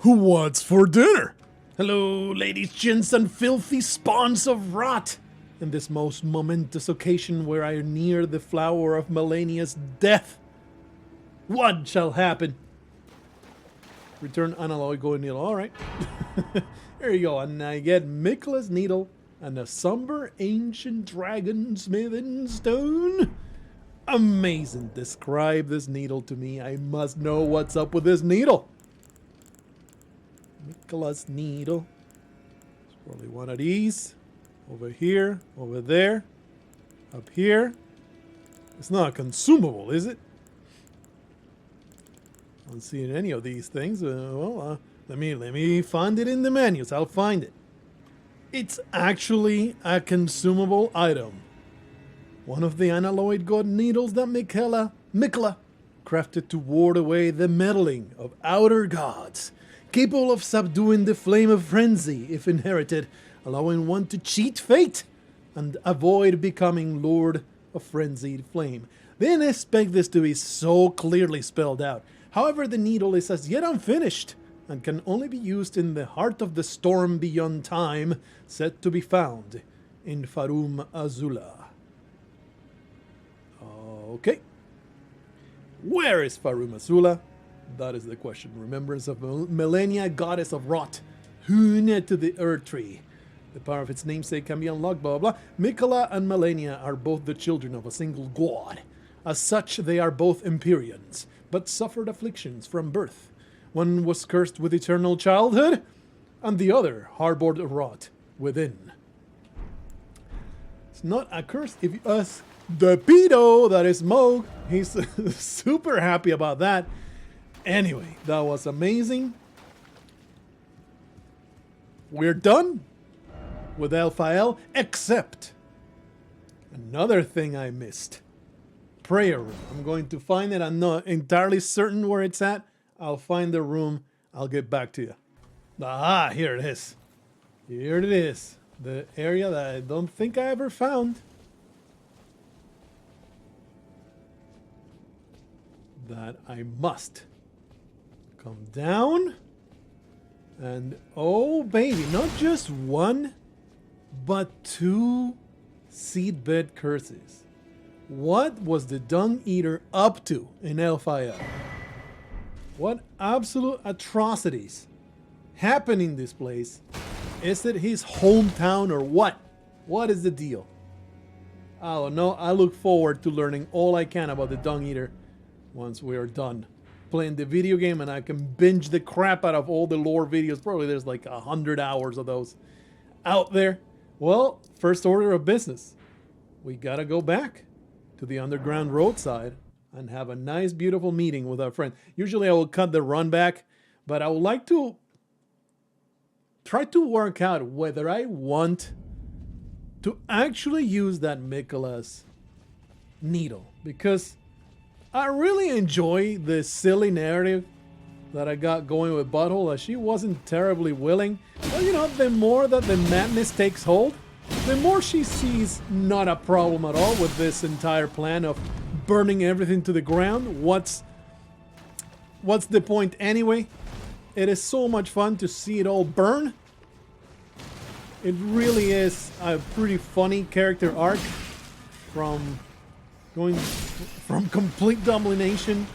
What's for dinner? Hello, ladies, gents, and filthy spawns of rot. In this most momentous occasion where I near the flower of Melania's death, what shall happen? Return unalloyed gold needle. Alright. There you go. And I get Miquella's needle and a somber ancient dragon smithing stone. Amazing. Describe this needle to me. I must know what's up with this needle. Miquella's needle. It's probably one of these. Over here. Over there. Up here. It's not consumable, is it? I don't see any of these things. Let me find it in the menus. I'll find it. It's actually a consumable item. One of the unalloyed god needles that Miquella crafted to ward away the meddling of outer gods, capable of subduing the flame of frenzy if inherited, allowing one to cheat fate and avoid becoming lord of frenzied flame. They didn't expect this to be so clearly spelled out. However, the needle is as yet unfinished and can only be used in the heart of the storm beyond time, said to be found in Farum Azula. Okay. Where is Farum Azula? That is the question. Remembrance of Malenia, goddess of rot. Rune to the Earth Tree. The power of its namesake can be unlocked, blah, blah, blah. Miquella and Malenia are both the children of a single god. As such, they are both Empyreans, but suffered afflictions from birth. One was cursed with eternal childhood, and the other harbored rot within. It's not a curse if you ask the pedo that is Moog. He's super happy about that. Anyway, that was amazing. We're done with Elphael, except another thing I missed. Prayer room. I'm going to find it. I'm not entirely certain where it's at. I'll find the room. I'll get back to you. Ah, here it is. Here it is. The area that I don't think I ever found. That I must come down. And oh baby, not just one, but two seedbed curses. What was the Dung Eater up to in Elphael? What absolute atrocities happen in this place? Is it his hometown or what? What is the deal? I don't know. I look forward to learning all I can about the Dung Eater once we are done playing the video game and I can binge the crap out of all the lore videos. Probably there's like 100 hours of those out there. Well, first order of business. We gotta go back to the underground roadside and have a nice, beautiful meeting with our friend. Usually I will cut the run back, but I would like to try to work out whether I want to actually use that Miquella's needle, because I really enjoy the silly narrative that I got going with Butthole, as she wasn't terribly willing. But you know, the more that the madness takes hold, the more she sees not a problem at all with this entire plan of burning everything to the ground. What's the point anyway? It is so much fun to see it all burn. It really is a pretty funny character arc from going from complete domination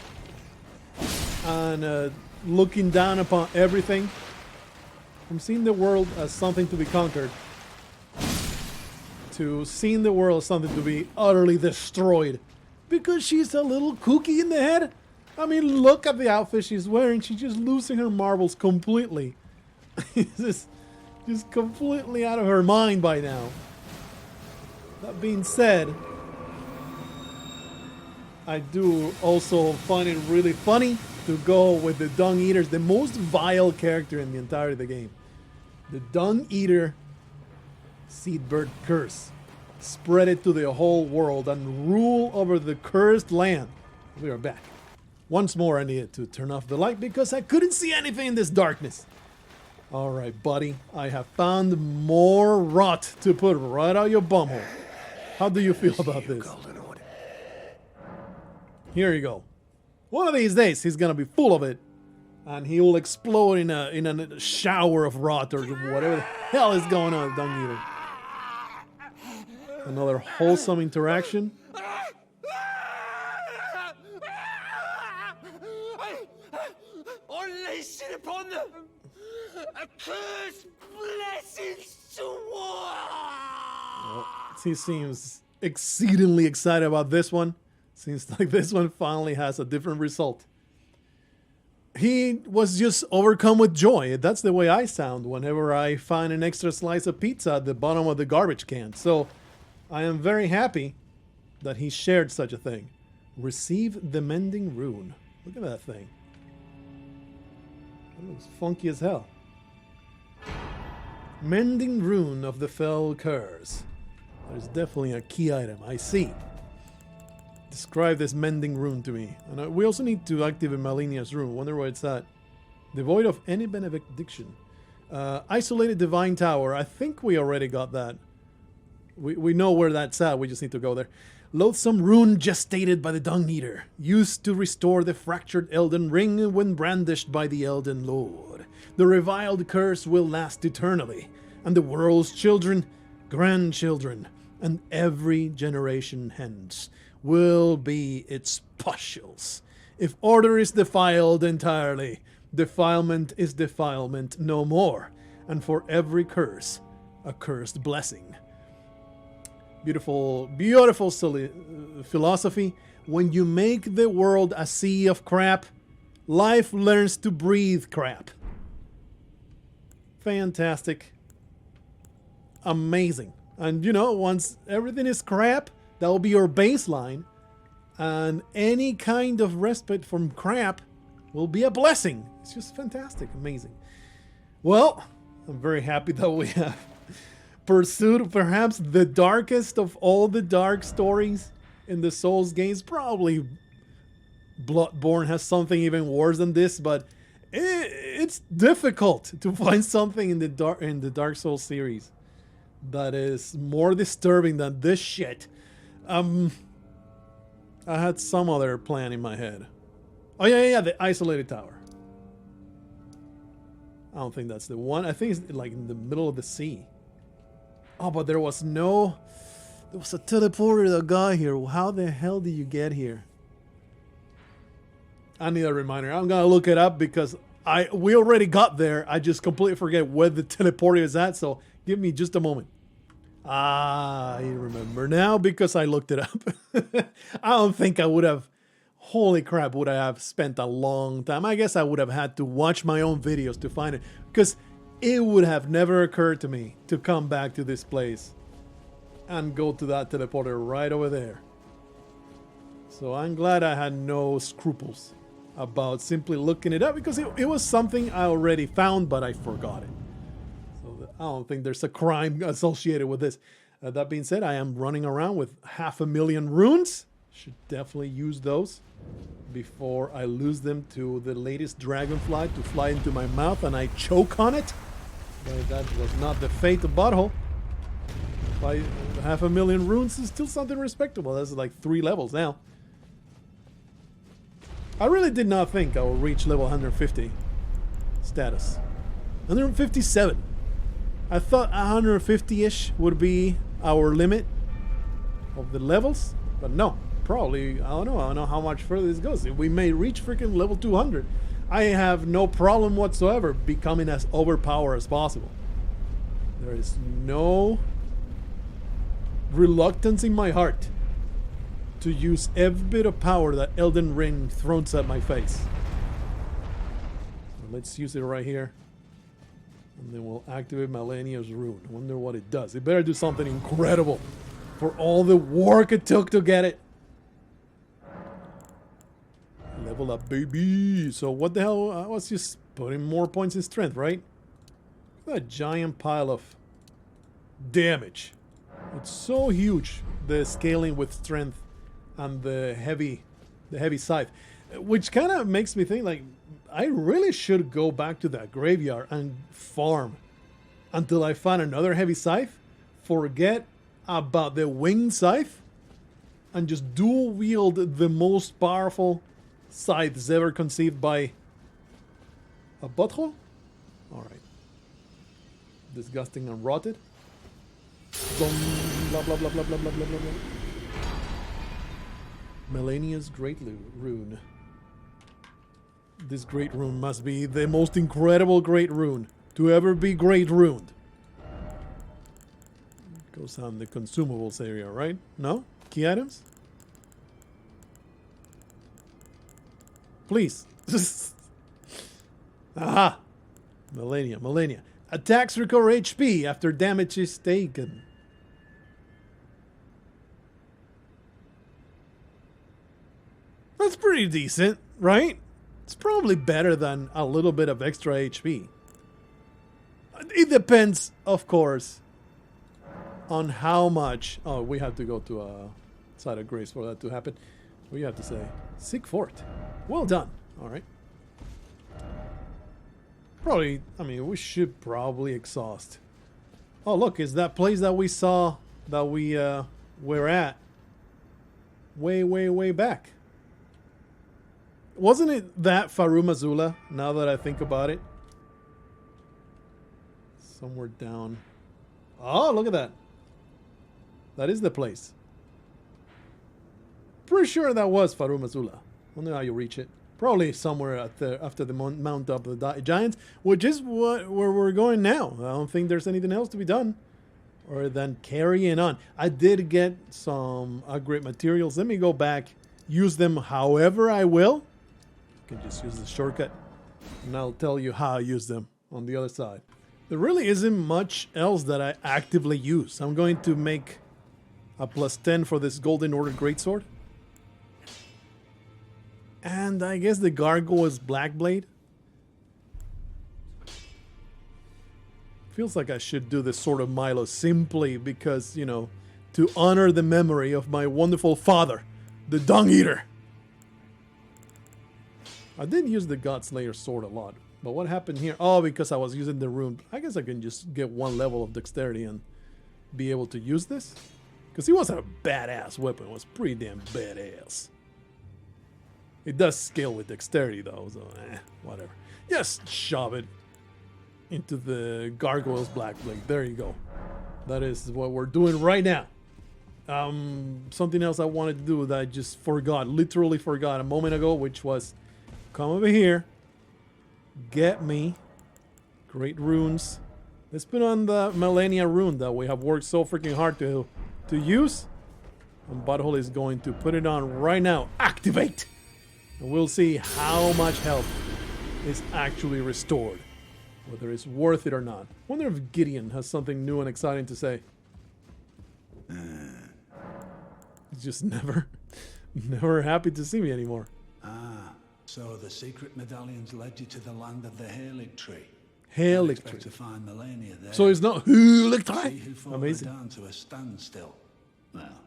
and looking down upon everything, from seeing the world as something to be conquered to seeing the world as something to be utterly destroyed because she's a little kooky in the head. I mean, look at the outfit she's wearing. She's just losing her marbles completely. just completely out of her mind by now. That being said, I do also find it really funny to go with the Dung Eaters, the most vile character in the entirety of the game. The Dung Eater Seedbird curse. Spread it to the whole world and rule over the cursed land. We are back. Once more I needed to turn off the light because I couldn't see anything in this darkness. Alright buddy, I have found more rot to put right out your bumhole. How do you feel about this? Here you go. One of these days he's gonna be full of it and he will explode in a shower of rot or whatever the hell is going on with Dung Eater. Another wholesome interaction. Unleash it upon them! A curse blessings to war! Well, he seems exceedingly excited about this one. Seems like this one finally has a different result. He was just overcome with joy. That's the way I sound whenever I find an extra slice of pizza at the bottom of the garbage can. So I am very happy that he shared such a thing. Receive the Mending Rune. Look at that thing. It looks funky as hell. Mending Rune of the Fell Curse. There's definitely a key item. I see. Describe this Mending Rune to me. And we also need to activate Malenia's rune. Wonder where it's at. Devoid of any benediction. Isolated Divine Tower. I think we already got that. We know where that's at. We just need to go there. Loathsome rune gestated by the Dung Eater. Used to restore the fractured Elden ring when brandished by the Elden Lord. The reviled curse will last eternally. And the world's children, grandchildren, and every generation hence will be its pustules. If order is defiled entirely, defilement is defilement no more. And for every curse, a cursed blessing. Beautiful, beautiful philosophy. When you make the world a sea of crap, life learns to breathe crap. Fantastic. Amazing. And you know, once everything is crap, that will be your baseline. And any kind of respite from crap will be a blessing. It's just fantastic. Amazing. Well, I'm very happy that we have pursued perhaps the darkest of all the dark stories in the Souls games. Probably Bloodborne has something even worse than this, but it's difficult to find something in the Dark Souls series that is more disturbing than this shit. I had some other plan in my head. Oh yeah, the isolated tower. I don't think that's the one. I think it's like in the middle of the sea. Oh, but there was a teleporter that got here. How the hell did you get here? I need a reminder. I'm gonna look it up because we already got there. I just completely forget where the teleporter is at. So give me just a moment. I remember now because I looked it up. I don't think I would have. Holy crap! Would I have spent a long time? I guess I would have had to watch my own videos to find it because it would have never occurred to me to come back to this place and go to that teleporter right over there. So I'm glad I had no scruples about simply looking it up because it was something I already found, but I forgot it. So I don't think there's a crime associated with this. That being said, I am running around with 500,000 runes. Should definitely use those before I lose them to the latest dragonfly to fly into my mouth and I choke on it. But that was not the fate of Butthole. 500,000 runes is still something respectable. That's like 3 levels now. I really did not think I would reach level 150 status. 157. I thought 150-ish would be our limit of the levels, but no. Probably, I don't know how much further this goes. We may reach freaking level 200. I have no problem whatsoever becoming as overpowered as possible. There is no reluctance in my heart to use every bit of power that Elden Ring throws at my face. So let's use it right here. And then we'll activate Malenia's rune. I wonder what it does. It better do something incredible for all the work it took to get it. Level up, baby. So what the hell? I was just putting more points in strength, right? Look at that giant pile of damage. It's so huge, the scaling with strength and the heavy scythe. Which kind of makes me think, like, I really should go back to that graveyard and farm until I find another heavy scythe. Forget about the winged scythe and just dual wield the most powerful scythes ever conceived by A butthole? Alright. Disgusting and rotted. Blah blah blah blah blah blah blah blah blah. Melania's great rune. This great rune must be the most incredible great rune to ever be great runed. Goes on the consumables area, right? No? Key items? Please. Aha! Malenia. Attacks recover HP after damage is taken. That's pretty decent, right? It's probably better than a little bit of extra HP. It depends, of course, on how much... Oh, we have to go to a site of grace for that to happen. What do you have to say? Seek Fort. Well done. All right. Probably, I mean, we should probably exhaust. Oh, look, it's that place that we saw, that we were at way back. Wasn't it that Farum Azula, now that I think about it? Somewhere down. Oh, look at that. That is the place. Pretty sure that was Farum Azula. Wonder how you reach it. Probably somewhere after the Mount of the Giants, which is where we're going now. I don't think there's anything else to be done. Or than carrying on. I did get some upgrade materials. Let me go back. Use them however I will. I can just use the shortcut. And I'll tell you how I use them on the other side. There really isn't much else that I actively use. I'm going to make a +10 for this Golden Order Greatsword. And I guess the Gargoyle's Blackblade. Feels like I should do this Sword of Milo simply because, you know, to honor the memory of my wonderful father, the Dung Eater. I did use the Godslayer sword a lot. But what happened here? Oh, because I was using the rune. I guess I can just get one level of dexterity and be able to use this. Because he was a badass weapon. It was pretty damn badass. It does scale with dexterity though, so whatever. Just shove it into the Gargoyle's Blackblade. There you go. That is what we're doing right now. Something else I wanted to do that I just forgot, literally forgot a moment ago, which was come over here, get me great runes. Let's put on the Melania rune that we have worked so freaking hard to use. And Butthole is going to put it on right now. Activate! And we'll see how much health is actually restored. Whether it's worth it or not. Wonder if Gideon has something new and exciting to say. He's just never happy to see me anymore. Ah, so the secret medallions led you to the land of the Halig Tree. Halig Tree. To find Melania there. So it's not Halig See Tree. who fought Amazing. down to a standstill. Well,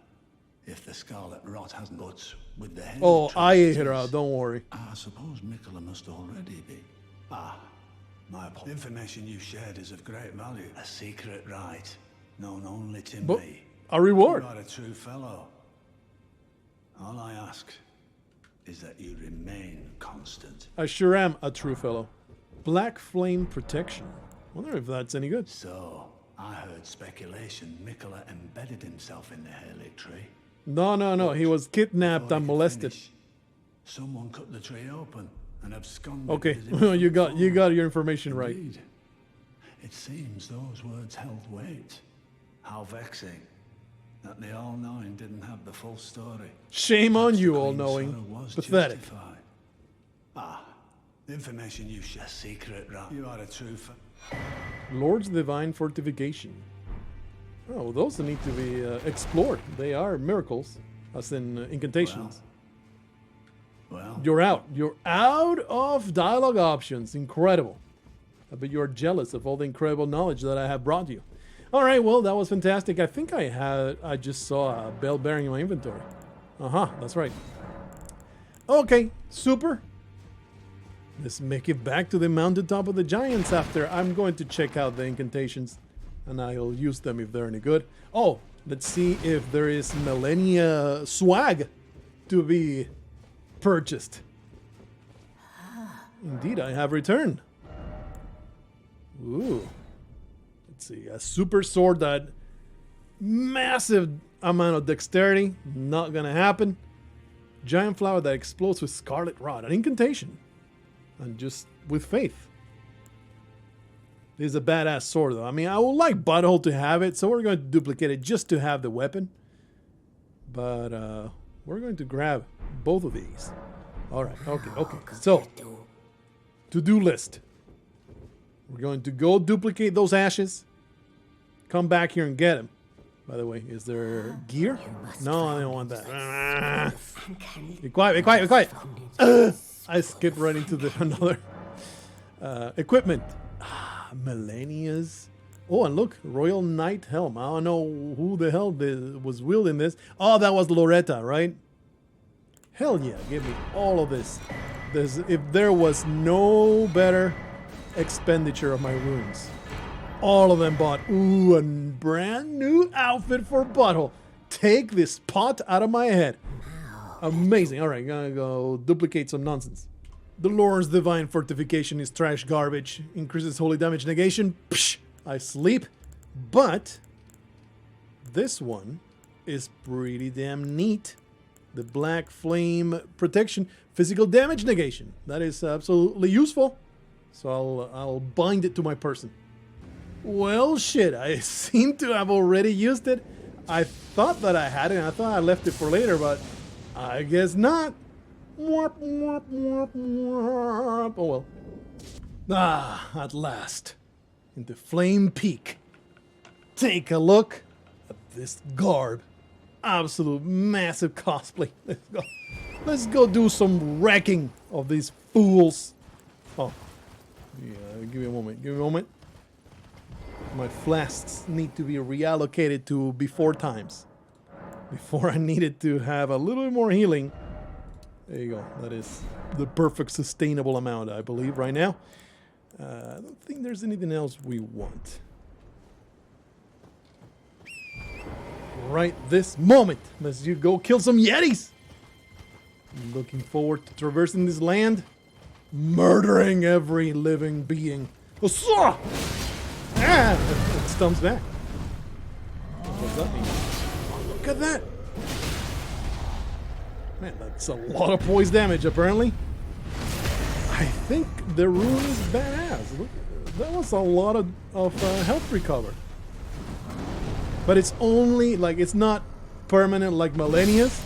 if the Scarlet Rot hasn't but with the Halig Oh, Tree, I ate it her is. out, don't worry. I suppose Miquella must already be. Ah, my apologies. The information you shared is of great value. A secret right, known only to But me. a reward. You are a true fellow. All I ask is that you remain constant. I sure am a true fellow. Black Flame Protection. Wonder if that's any good. So, I heard speculation Miquella embedded himself in the Halig Tree. No. He was kidnapped Before and he could molested. finish, someone cut the tree open and absconded. Okay, with his infant you got form. your information right. Indeed. It seems those words held weight. How vexing that the All-Knowing didn't have the full story. Shame on Perhaps the you, Queen's all-knowing. sorrow was Pathetic. justified. Ah, the information you share. Secret right. You are a true Lord's Divine Fortification. Oh, those need to be explored. They are miracles, as in incantations. Well, You're out. You're out of dialogue options. Incredible. I bet you're jealous of all the incredible knowledge that I have brought you. All right, well, that was fantastic. I think I just saw a bell bearing in my inventory. That's right. Okay, super. Let's make it back to the mountaintop of the giants after. I'm going to check out the incantations, and I'll use them if they're any good. Oh, let's see if there is Melania swag to be purchased. Indeed, I have returned. Ooh. Let's see. A super sword that massive amount of dexterity. Not gonna happen. Giant flower that explodes with scarlet rod. An incantation. And just with faith. This is a badass sword though. I mean, I would like Butthole to have it, so we're going to duplicate it just to have the weapon. But we're going to grab both of these. Alright, okay. So, to-do list. We're going to go duplicate those ashes. Come back here and get them. By the way, is there gear? No, I don't want that. Be quiet. I skipped right into another equipment. Melania's. Oh, and look, Royal Knight Helm. I don't know who the hell was wielding this. Oh, that was Loretta, right? Hell yeah, give me all of this. If there was no better expenditure of my runes. All of them bought. Ooh, a brand new outfit for Butthole. Take this pot out of my head. Amazing. All right, gonna go duplicate some nonsense. The Lord's Divine Fortification is trash garbage. Increases holy damage negation. Psh, I sleep. But this one is pretty damn neat. The Black Flame Protection. Physical damage negation. That is absolutely useful. So I'll bind it to my person. Well, shit, I seem to have already used it. I thought that I had it, and I thought I left it for later, but I guess not. Oh well. Ah, at last. Into Flame Peak. Take a look at this garb. Absolute massive cosplay. Let's go. Let's go do some wrecking of these fools. Oh. Yeah, give me a moment. My flasks need to be reallocated to before times. Before I needed to have a little bit more healing. There you go. That is the perfect sustainable amount, I believe, right now. I don't think there's anything else we want. Right this moment, let's you go kill some Yetis. I'm looking forward to traversing this land, murdering every living being. Ah! It stumps back. What does that mean? Look at that! Man, that's a lot of poise damage, apparently. I think the Rune is badass. Look, that was a lot of health recover. But it's only, like, it's not permanent like Malenia's.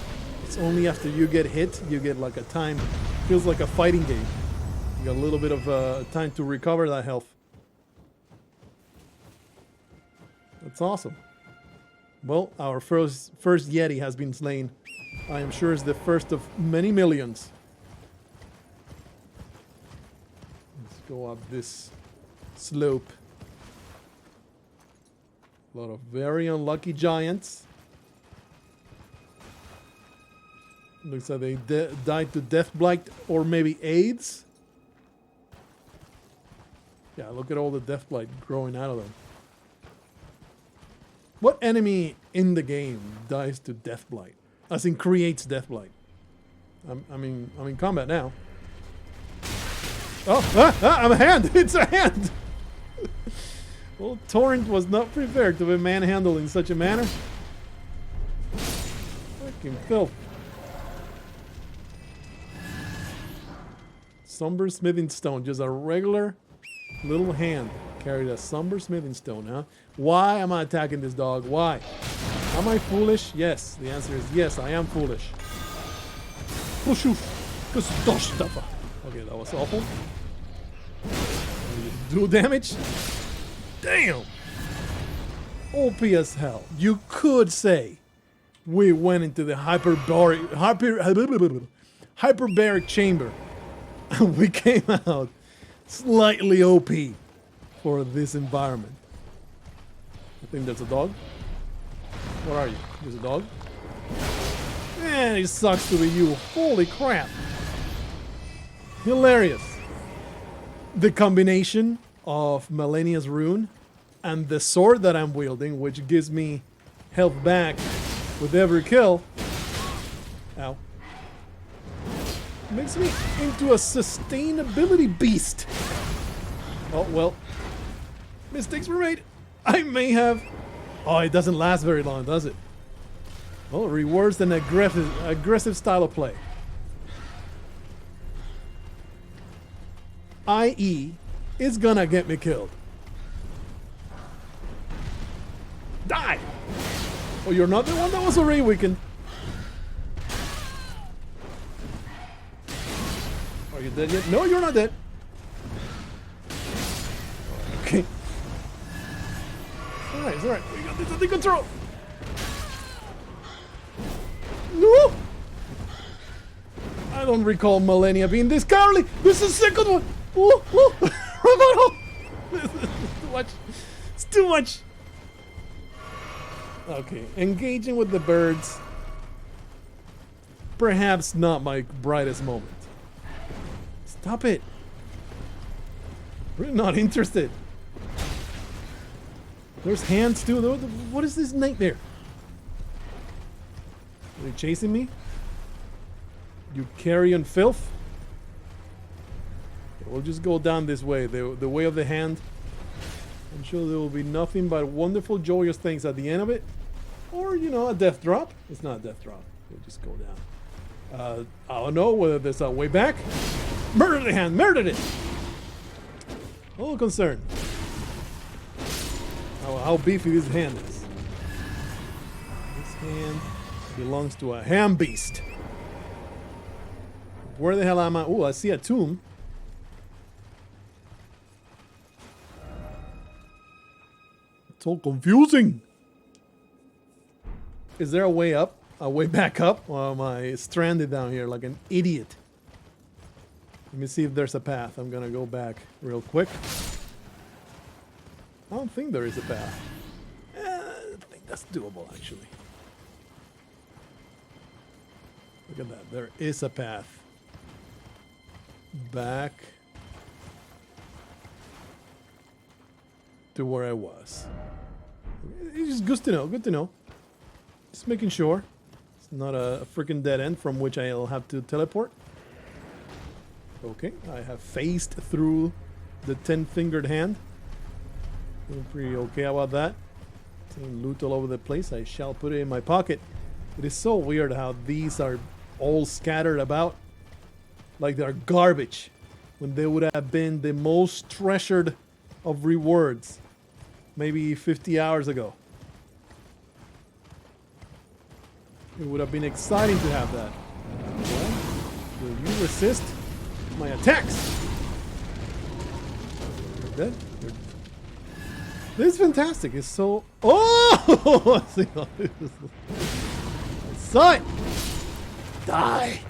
It's only after you get hit, you get like a time. Feels like a fighting game. You got a little bit of time to recover that health. That's awesome. Well, our first Yeti has been slain. I am sure it's the first of many millions. Let's go up this slope. A lot of very unlucky giants. Looks like they died to death blight or maybe AIDS. Yeah, look at all the death blight growing out of them. What enemy in the game dies to death blight? As in creates death blight. I'm in combat now. Oh, I'm a hand! It's a hand! Well, Torrent was not prepared to be manhandled in such a manner. Fucking filth. Somber smithing stone, just a regular little hand carried a somber smithing stone, huh? Why am I attacking this dog? Why? Am I foolish? Yes. The answer is yes, I am foolish. Okay, that was awful. Do damage? Damn! OP as hell. You could say we went into the hyperbaric chamber and we came out slightly OP for this environment. I think there's a dog. Where are you? There's a dog? Man, it sucks to be you. Holy crap. Hilarious. The combination of Melania's Rune and the sword that I'm wielding, which gives me health back with every kill. Ow. Makes me into a sustainability beast. Oh, well. Mistakes were made. I may have... Oh, it doesn't last very long, does it? Oh, rewards an aggressive style of play. I.e., it's gonna get me killed. Die! Oh, you're not the one that was already weakened. Are you dead yet? No, you're not dead. Okay. Alright, it's alright. We got this under control. No! I don't recall Malenia being this cowardly. This is the second one. Ooh, ooh. This is too much. It's too much. Okay, engaging with the birds. Perhaps not my brightest moment. Stop it. Really not interested. There's hands too. What is this nightmare? Are they chasing me? You carrion filth? Okay, we'll just go down this way, the way of the hand. I'm sure there will be nothing but wonderful, joyous things at the end of it. Or, you know, a death drop. It's not a death drop. We'll just go down. I don't know whether there's a way back. Murdered the hand! Murdered it! A little concerned. How beefy this hand is. This hand belongs to a ham beast. Where the hell am I? Oh, I see a tomb. It's all confusing. Is there a way up? A way back up? Or am I stranded down here like an idiot? Let me see if there's a path. I'm gonna go back real quick. I don't think there is a path. I think that's doable, actually. Look at that. There is a path. Back to where I was. It's just good to know. Good to know. Just making sure it's not a freaking dead end from which I'll have to teleport. Okay, I have phased through the 10-fingered hand. Feeling pretty okay about that. Seeing loot all over the place. I shall put it in my pocket. It is so weird how these are all scattered about like they're garbage when they would have been the most treasured of rewards maybe 50 hours ago. It would have been exciting to have that. Well, will you resist my attacks? You're dead? This is fantastic. It's so... Oh! I saw it! Die!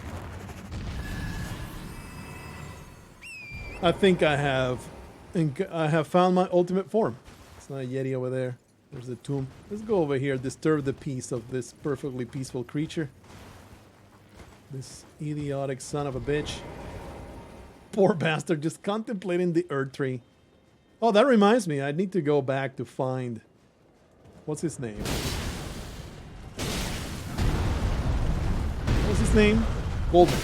I think I have found my ultimate form. It's not a Yeti over there. There's the tomb. Let's go over here, disturb the peace of this perfectly peaceful creature. This idiotic son of a bitch. Poor bastard, just contemplating the Earth Tree. Oh, that reminds me, I need to go back to find... What's his name? What's his name? Goldman.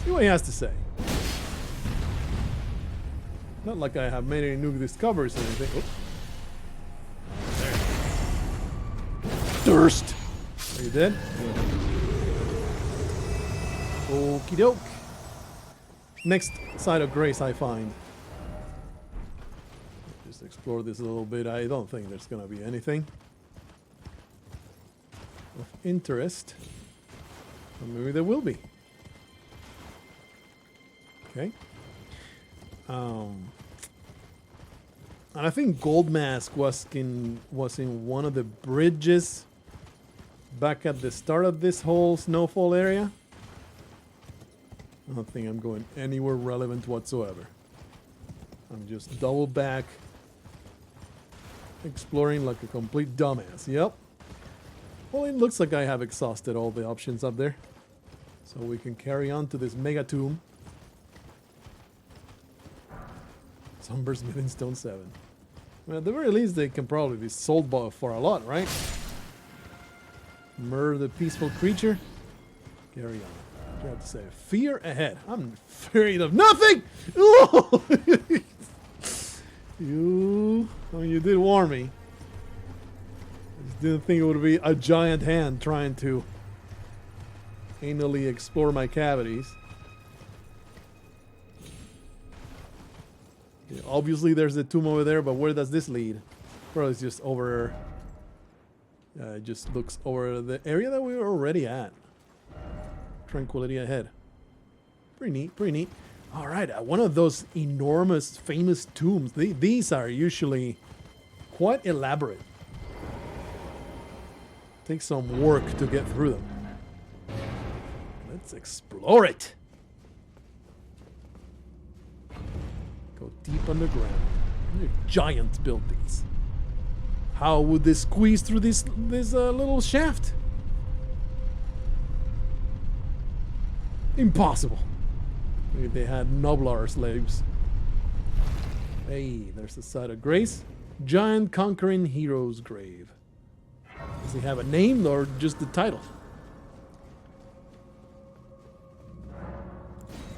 See what he has to say. Not like I have made any new discoveries or anything. Oh. Durst! Are you dead? Okie doke. Next side of grace I find. Just explore this a little bit. I don't think there's gonna be anything of interest. Or maybe there will be. Okay. And I think Gold Mask was in one of the bridges back at the start of this whole snowfall area. I don't think I'm going anywhere relevant whatsoever. I'm just double back exploring like a complete dumbass. Yep. Well, it looks like I have exhausted all the options up there. So we can carry on to this mega tomb. Somber Smithing Stone 7. Well, at the very least, they can probably be sold for a lot, right? Murder the peaceful creature. Carry on. I have to say, fear ahead. I'm afraid of nothing! You I mean, you did warn me. I just didn't think it would be a giant hand trying to anally explore my cavities. Okay, obviously, there's the tomb over there, but where does this lead? Probably it's just over. It just looks over the area that we were already at. Tranquility ahead. Pretty neat, pretty neat. All right, one of those enormous, famous tombs. These are usually quite elaborate. Takes some work to get through them. Let's explore it. Go deep underground. Giants built these. How would they squeeze through this little shaft? Impossible. Maybe they had nobler slaves. Hey, there's the site of grace. Giant conquering hero's grave. Does he have a name or just the title?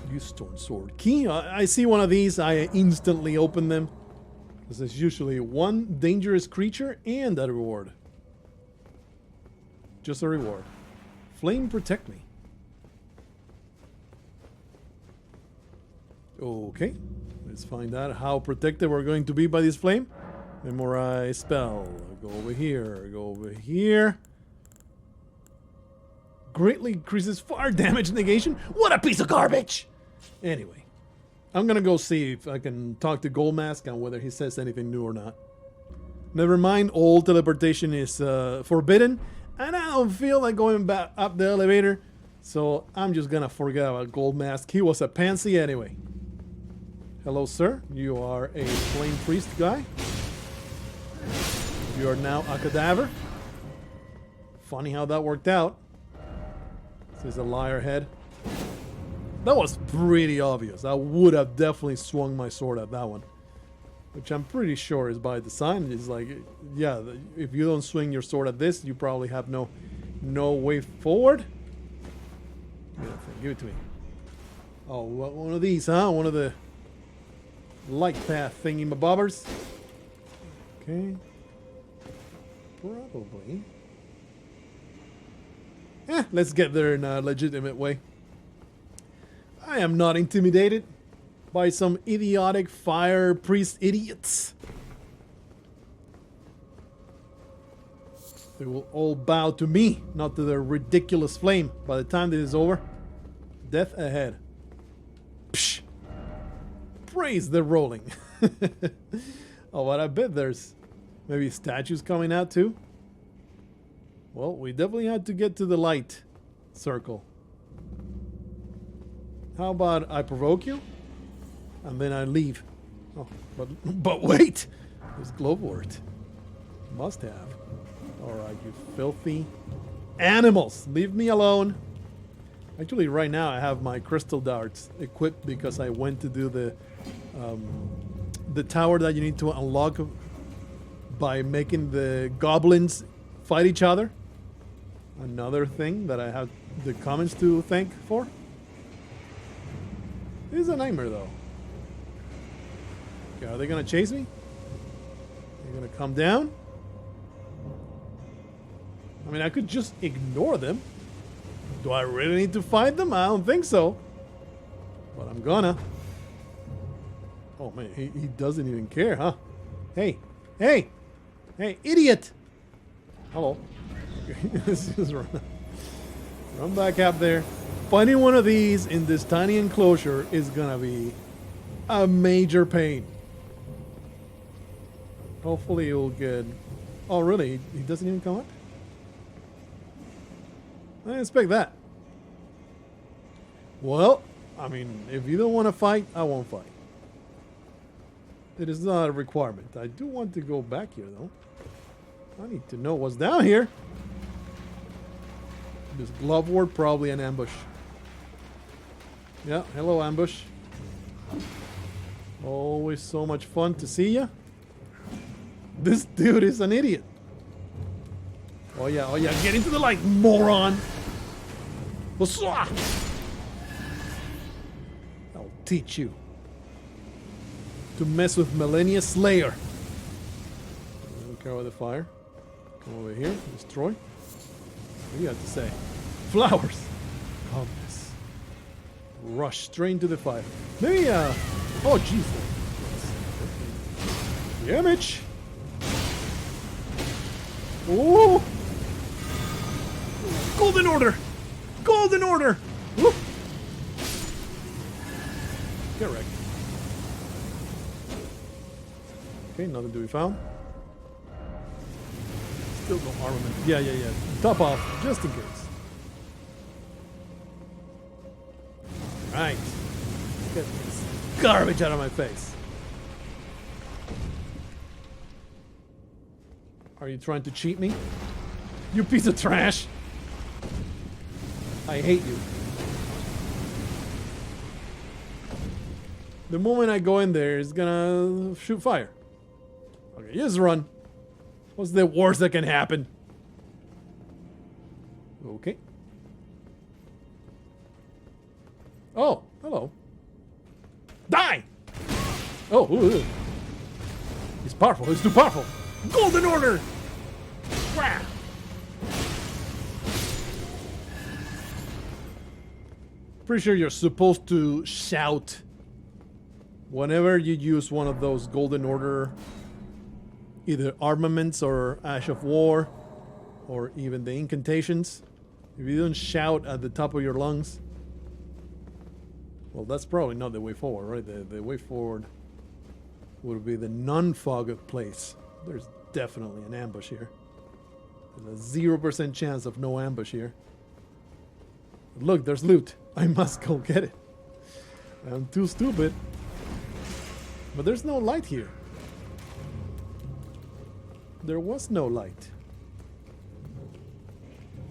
Use stone sword key. I see one of these. I instantly open them. This is usually one dangerous creature and a reward. Just a reward. Flame protect me. Okay, let's find out how protected we're going to be by this flame. Memorize spell. Go over here. Go over here. Greatly increases fire damage negation. What a piece of garbage! Anyway, I'm gonna go see if I can talk to Goldmask on whether he says anything new or not. Never mind, all teleportation is forbidden, and I don't feel like going back up the elevator, so I'm just gonna forget about Goldmask. He was a pansy anyway. Hello, sir. You are a flame priest guy. You are now a cadaver. Funny how that worked out. This is a liar head. That was pretty obvious. I would have definitely swung my sword at that one. Which I'm pretty sure is by design. It's like, yeah, if you don't swing your sword at this, you probably have no way forward. Give it to me. Oh, one of these, huh? One of the light path thingy-mabobbers. Okay. Probably. Let's get there in a legitimate way. I am not intimidated by some idiotic fire priest idiots. They will all bow to me, not to their ridiculous flame. By the time this is over, death ahead. Psh! Praise the rolling. Oh, but I bet there's maybe statues coming out too. Well, we definitely had to get to the light circle. How about I provoke you and then I leave? Oh, but wait, there's Glowwort. Must have. All right, you filthy animals, leave me alone. Actually, right now I have my crystal darts equipped because I went to do the tower that you need to unlock by making the goblins fight each other. Another thing that I have the comments to thank for. It is a nightmare though. Okay, are they gonna chase me? They're gonna come down? I mean, I could just ignore them. Do I really need to fight them? I don't think so. But I'm gonna. Oh man, he doesn't even care, huh? Hey, hey, hey, idiot! Hello. Let's just run back up there. Finding one of these in this tiny enclosure is gonna be a major pain. Hopefully he'll get... Oh really? He doesn't even come up? I didn't expect that. Well, I mean, if you don't want to fight, I won't fight. It is not a requirement. I do want to go back here though. I need to know what's down here. This glove ward, probably an ambush. Yeah, hello ambush. Always so much fun to see ya. This dude is an idiot. Oh yeah, get into the light, moron! I'll teach you to mess with Melania Slayer. Carry the fire. Come over here. Destroy. What do you have to say? Flowers. Calmness. Rush straight into the fire. Maybe, oh, jeez. Damage. Ooh. Golden Order. Golden Order. Woo. Get wrecked. Okay, nothing to be found. Still no armament. Yeah. Top off, just in case. Alright. Get this garbage out of my face. Are you trying to cheat me? You piece of trash! I hate you. The moment I go in there, it's gonna shoot fire. Okay, just run. What's the worst that can happen? Okay. Oh, hello. Die! Oh, ooh. He's powerful. He's too powerful. Golden Order! Wah! Pretty sure you're supposed to shout whenever you use one of those Golden Order either armaments or Ash of War or even the incantations. If you don't shout at the top of your lungs, well, that's probably not the way forward, right? The way forward would be the non-fog place. There's definitely an ambush here. There's a 0% chance of no ambush here. But look, there's loot. I must go get it. I'm too stupid. But there's no light here. There was no light.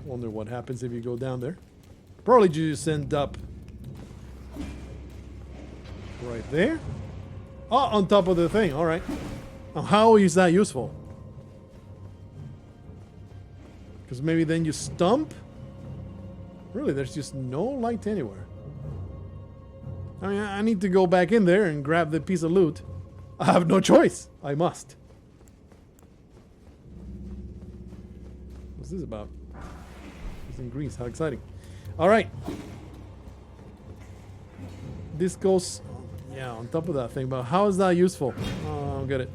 Wonder what happens if you go down there. Probably you just end up right there. Oh, on top of the thing. All right. Now, how is that useful? Because maybe then you stump. Really, there's just no light anywhere. I mean, I need to go back in there and grab the piece of loot. I have no choice. I must. What's this about? It's in Greece. How exciting. All right. This goes, yeah, on top of that thing. But how is that useful? Oh, I don't get it.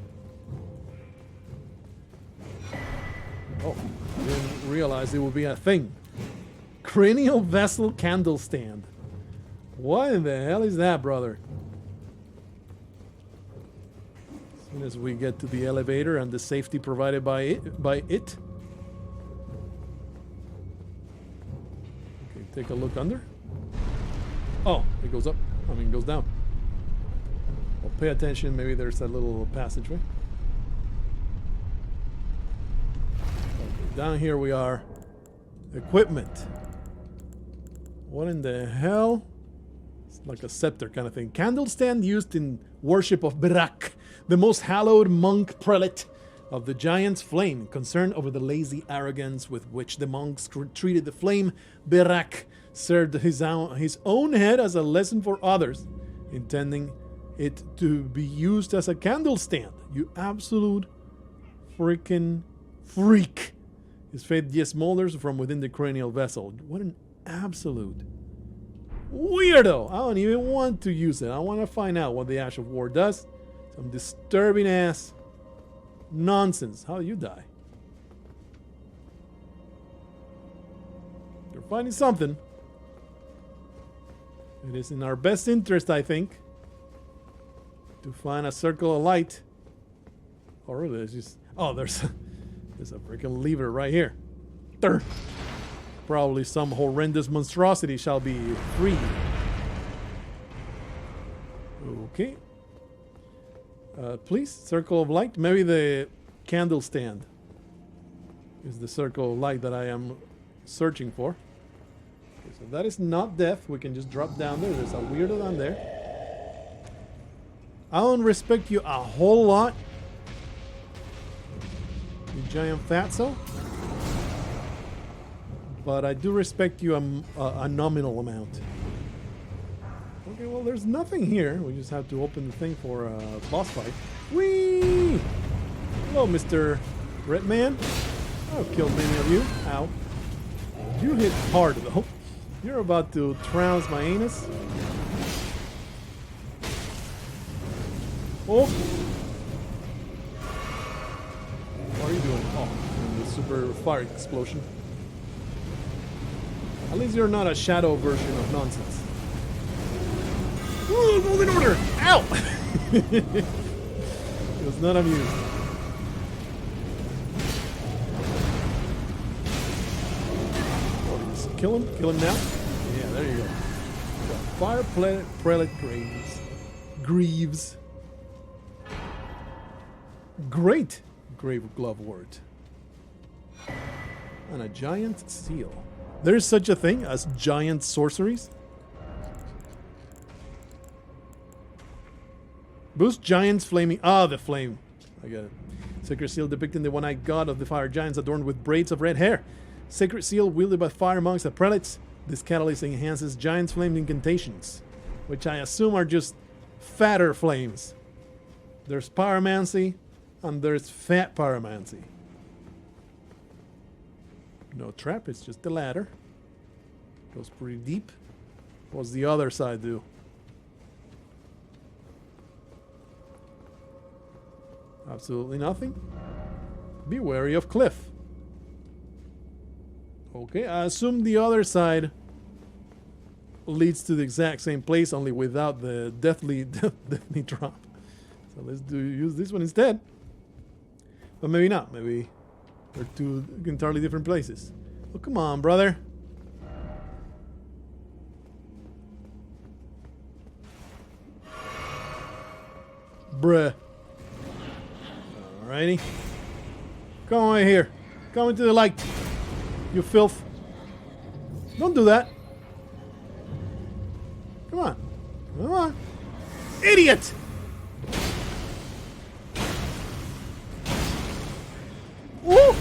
Oh, I didn't realize it would be a thing. Cranial vessel candle stand. What in the hell is that, brother? As soon as we get to the elevator and the safety provided by it. Okay, take a look under. Oh, it goes up. I mean, it goes down. Well, pay attention. Maybe there's a little passageway. Okay, down here we are. Equipment. What in the hell? It's like a scepter kind of thing. Candle stand used in worship of Berak, the most hallowed monk prelate of the Giant's Flame. Concerned over the lazy arrogance with which the monks treated the flame, Berak served his own head as a lesson for others, intending it to be used as a candle stand. You absolute freaking freak. His faith just smolders from within the cranial vessel. What an absolute weirdo. I don't even want to use it. I want to find out what the Ash of War does. Some disturbing ass nonsense. How do you die? You're finding something. It is in our best interest, I think, to find a circle of light. Oh, really? There's just... Oh, there's a freaking lever right here. Durr. Probably some horrendous monstrosity shall be freed. Okay. Please, circle of light. Maybe the candle stand is the circle of light that I am searching for. Okay, so that is not death. We can just drop down there. There's a weirdo down there. I don't respect you a whole lot, you giant fatso. But I do respect you a nominal amount. Okay, well, there's nothing here. We just have to open the thing for a boss fight. Whee! Hello, Mr. Red man? I'll kill many of you. Ow. You hit hard though. You're about to trounce my anus. Oh! What are you doing? Oh, the super fire explosion. At least you're not a shadow version of nonsense. Ooh, golden order! Ow! It was not amused. Kill him now. Yeah, there you go. Fire prelate Greaves. Great grave glove word. And a giant seal. There's such a thing as giant sorceries. Boost giants flaming. Ah, the flame. I get it. Sacred seal depicting the one-eyed god of the fire giants adorned with braids of red hair. Sacred seal wielded by fire monks and prelates. This catalyst enhances giants' flame incantations, which I assume are just fatter flames. There's pyromancy, and there's fat pyromancy. No trap, it's just the ladder. Goes pretty deep. What's the other side do? Absolutely nothing. Be wary of cliff. Okay, I assume the other side leads to the exact same place, only without the deathly drop. So let's use this one instead. But maybe not. Maybe they're two entirely different places. Oh, come on, brother. Bruh. Alrighty. Come on here. Come into the light. You filth. Don't do that. Come on. Come on. Idiot! Woo!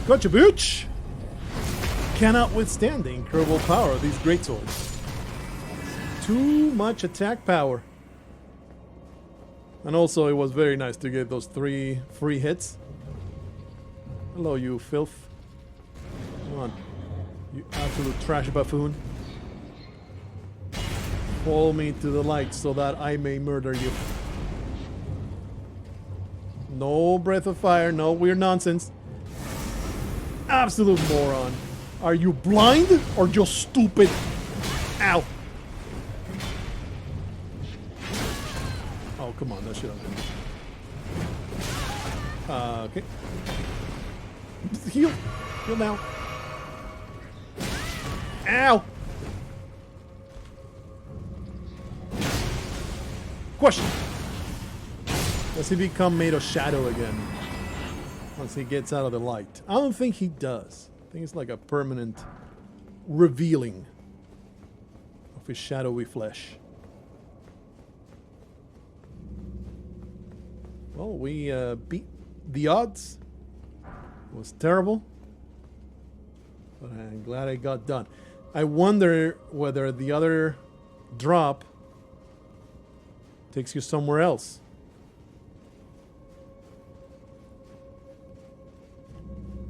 Gotcha, bitch! Cannot withstand the incredible power of these great swords. Too much attack power. And also, it was very nice to get those 3 free hits. Hello, you filth. Come on. You absolute trash buffoon. Follow me to the light so that I may murder you. No breath of fire, no weird nonsense. Absolute moron. Are you blind or just stupid? Ow. Oh, come on, that shit I'm okay. Heal. Heal now. Ow. Question. Does he become made of shadow again once he gets out of the light? I don't think he does. I think it's like a permanent revealing of his shadowy flesh. Well, we beat the odds. It was terrible, but I'm glad I got done. I wonder whether the other drop takes you somewhere else.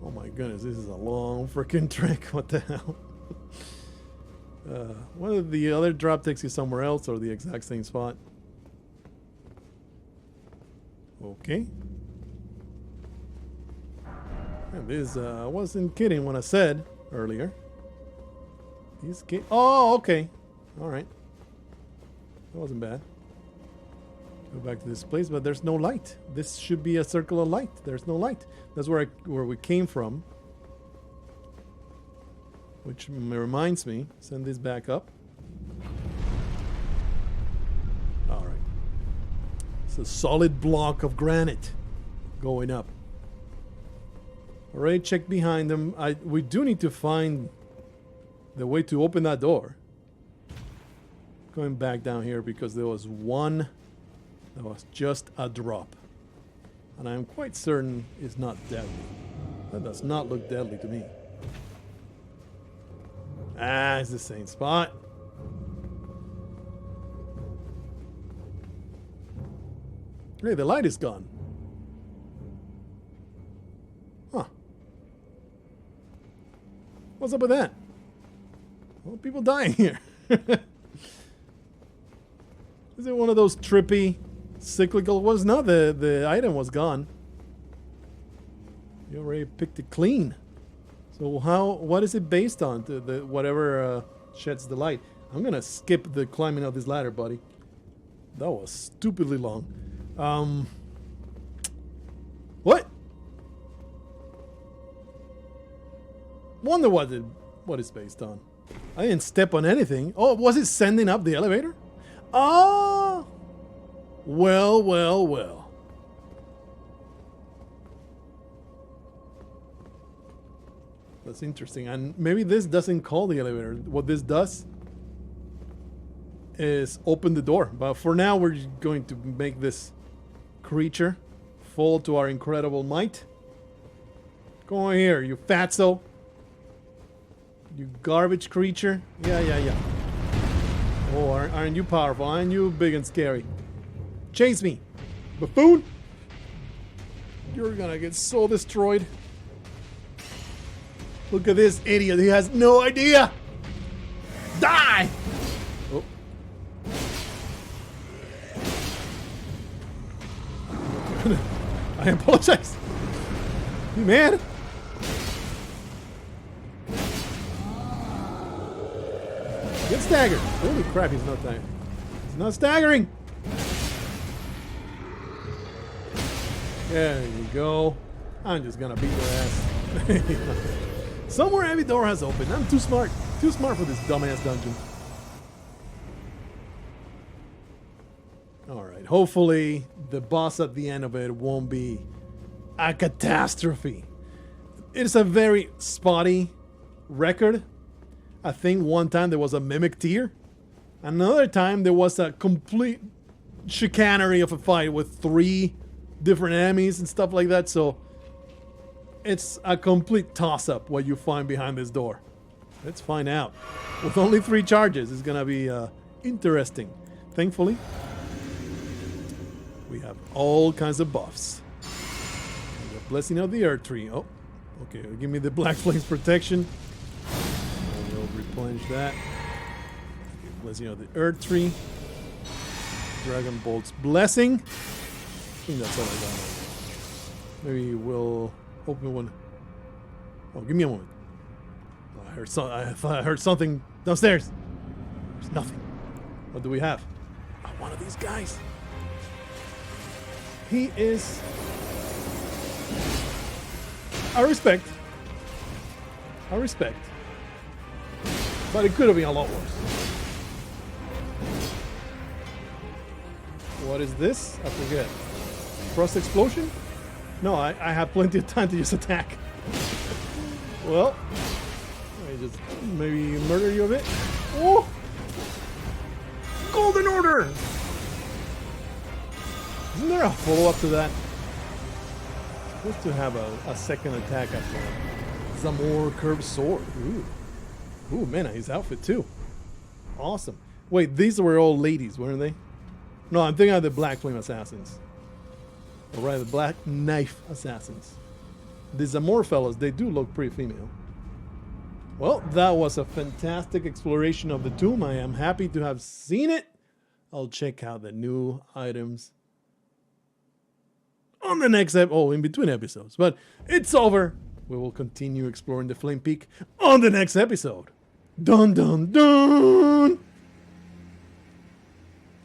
Oh my goodness, this is a long freaking trek. What the hell? Whether the other drop takes you somewhere else or the exact same spot. Okay. And this, I wasn't kidding when I said earlier. These oh, okay. Alright. That wasn't bad. Go back to this place, but there's no light. This should be a circle of light. There's no light. That's where we came from. Which reminds me, send this back up. Alright. It's a solid block of granite going up. Alright, check behind them. We do need to find the way to open that door. Going back down here because there was one that was just a drop. And I'm quite certain it's not deadly. That does not look deadly to me. Ah, it's the same spot. Hey, the light is gone. Huh. What's up with that? Well, people dying here. Is it one of those trippy, cyclical ones? No, the item was gone. You already picked it clean. So what is it based on? The whatever sheds the light. I'm gonna skip the climbing of this ladder, buddy. That was stupidly long. What? Wonder what it's based on. I didn't step on anything. Oh, was it sending up the elevator? Oh! Well, well, well. That's interesting. And maybe this doesn't call the elevator. What this does is open the door. But for now, we're just going to make this creature fall to our incredible might. Go on here, you fatso. You garbage creature. Yeah. Oh, aren't you powerful? Aren't you big and scary? Chase me, buffoon. You're gonna get so destroyed. Look at this idiot. He has no idea. Die! Oh. I apologize. You mad? Get staggered. Holy crap, he's not staggered. He's not staggering. There you go. I'm just gonna beat your ass. Somewhere every door has opened. I'm too smart. Too smart for this dumbass dungeon. Alright, hopefully the boss at the end of it won't be a catastrophe. It's a very spotty record. I think one time there was a mimic tier. Another time there was a complete chicanery of a fight with 3 different enemies and stuff like that. So it's a complete toss-up what you find behind this door. Let's find out. With only 3 charges, it's gonna be interesting. Thankfully, we have all kinds of buffs. The Blessing of the Earth Tree. Oh, okay. Give me the Black Flames protection. We'll replenish that. Okay, Blessing of the Earth Tree. Dragon Bolt's Blessing. I think that's all I got. Maybe we'll open one. Oh, give me a moment. I thought I heard something downstairs. There's nothing. What do we have? Oh, one of these guys. He is... I respect. But it could have been a lot worse. What is this? I forget. Frost explosion? No, I have plenty of time to use attack. Well, I just maybe murder you a bit. Oh! Golden Order! Isn't there a follow-up to that? Supposed to have a second attack after that. Zamor curved sword. Ooh, man, his outfit too. Awesome. Wait, these were all ladies, weren't they? No, I'm thinking of the Black Flame Assassins. Or rather, the Black Knife Assassins. The Zamor fellas, they do look pretty female. Well, that was a fantastic exploration of the tomb. I am happy to have seen it. I'll check out the new items on the next in between episodes. But it's over. We will continue exploring the Flame Peak on the next episode. Dun dun dun!